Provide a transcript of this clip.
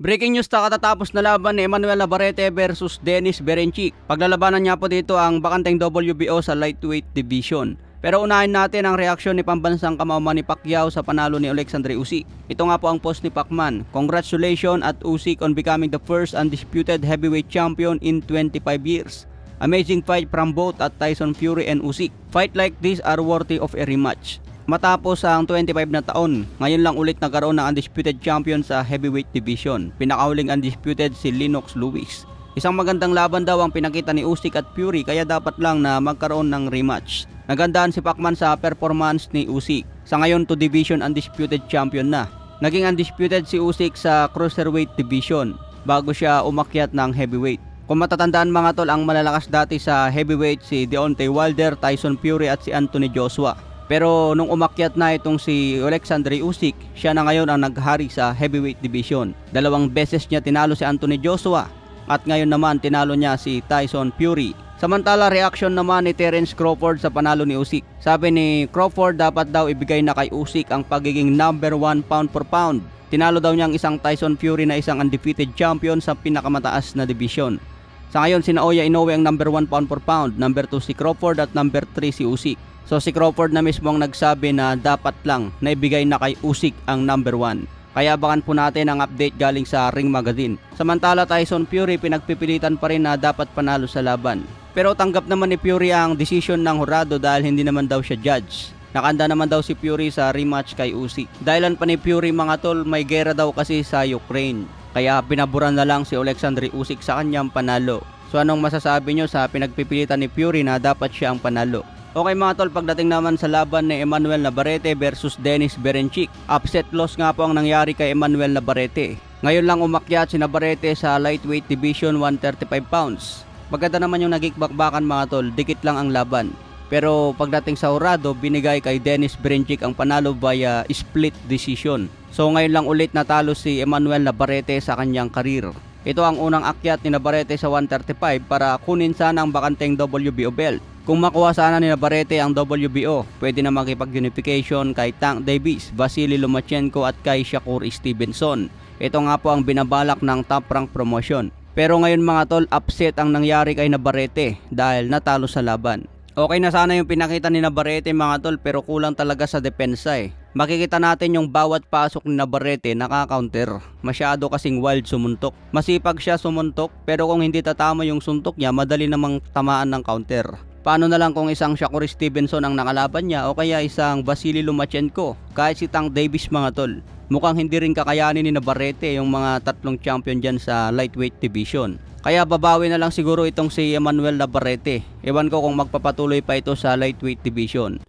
Breaking news na katatapos na laban ni Emmanuel Navarrete versus Dennis Berencik. Paglalabanan niya po dito ang bakanteng WBO sa lightweight division. Pero unahin natin ang reaksyon ni pambansang kamao Manny Pacquiao sa panalo ni Alexandre Usyk. Ito nga po ang post ni Pacman. Congratulations at Usyk on becoming the first undisputed heavyweight champion in 25 years. Amazing fight from both at Tyson Fury and Usyk. Fight like this are worthy of a rematch. Matapos ang 25 na taon, ngayon lang ulit nagkaroon ng undisputed champion sa heavyweight division. Pinakahuling undisputed si Lennox Lewis. Isang magandang laban daw ang pinakita ni Usyk at Fury kaya dapat lang na magkaroon ng rematch. Nagandaan si Pacman sa performance ni Usyk. Sa ngayon to division undisputed champion na. Naging undisputed si Usyk sa cruiserweight division bago siya umakyat ng heavyweight. Kung matatandaan mga tol, ang malalakas dati sa heavyweight si Deontay Wilder, Tyson Fury at si Anthony Joshua. Pero nung umakyat na itong si Alexandre Usyk, siya na ngayon ang naghari sa heavyweight division. 2 beses niya tinalo si Anthony Joshua at ngayon naman tinalo niya si Tyson Fury. Samantala reaction naman ni Terence Crawford sa panalo ni Usyk. Sabi ni Crawford dapat daw ibigay na kay Usyk ang pagiging number 1 pound for pound. Tinalo daw niya ang isang Tyson Fury na isang undefeated champion sa pinakamataas na division. Sa ngayon si Naoya Inoue ang number 1 pound for pound, number 2 si Crawford at number 3 si Usyk. So si Crawford na mismo ang nagsabi na dapat lang na ibigay na kay Usyk ang number 1. Kaya abangan po natin ang update galing sa Ring Magazine. Samantala Tyson Fury pinagpipilitan pa rin na dapat panalo sa laban. Pero tanggap naman ni Fury ang desisyon ng hurado dahil hindi naman daw siya judge. Nakanda naman daw si Fury sa rematch kay Usyk. Dahilan pa ni Fury mga tol, may gera daw kasi sa Ukraine. Kaya pinaburan na lang si Alexandre Usyk sa kanyang panalo. So anong masasabi nyo sa pinagpipilitan ni Fury na dapat siya ang panalo? Okay mga tol, pagdating naman sa laban ni Emmanuel Navarrete versus Dennis Berencik. Upset loss nga po ang nangyari kay Emmanuel Navarrete. Ngayon lang umakyat si Navarrete sa lightweight division 135 pounds. Maganda naman yung nagikbakbakan mga tol, dikit lang ang laban. Pero pagdating sa hurado, binigay kay Dennis Berencik ang panalo via split decision. So ngayon lang ulit natalo si Emmanuel Navarrete sa kanyang karir. Ito ang unang akyat ni Navarrete sa 135 para kunin sana ang bakanteng WBO belt. Kung makuha sana ni Navarrete ang WBO, pwede na makipag-unification kay Tank Davis, Vasily Lomachenko at kay Shakur Stevenson. Ito nga po ang binabalak ng Top Rank promotion. Pero ngayon mga tol, upset ang nangyari kay Navarrete dahil natalo sa laban. Okay na sana yung pinakita ni Navarrete mga tol, pero kulang talaga sa depensa eh. Makikita natin yung bawat pasok ni Navarrete nakaka-counter. Masyado kasing wild sumuntok. Masipag siya sumuntok, pero kung hindi tatama yung suntok niya, madali namang tamaan ng counter. Paano na lang kung isang Shakur Stevenson ang nakalaban niya o kaya isang Vasily Lomachenko, kahit si Tank Davis mga tol. Mukhang hindi rin kakayanin ni Navarrete yung mga 3 champion dyan sa lightweight division. Kaya babawi na lang siguro itong si Emmanuel Navarrete. Ewan ko kung magpapatuloy pa ito sa lightweight division.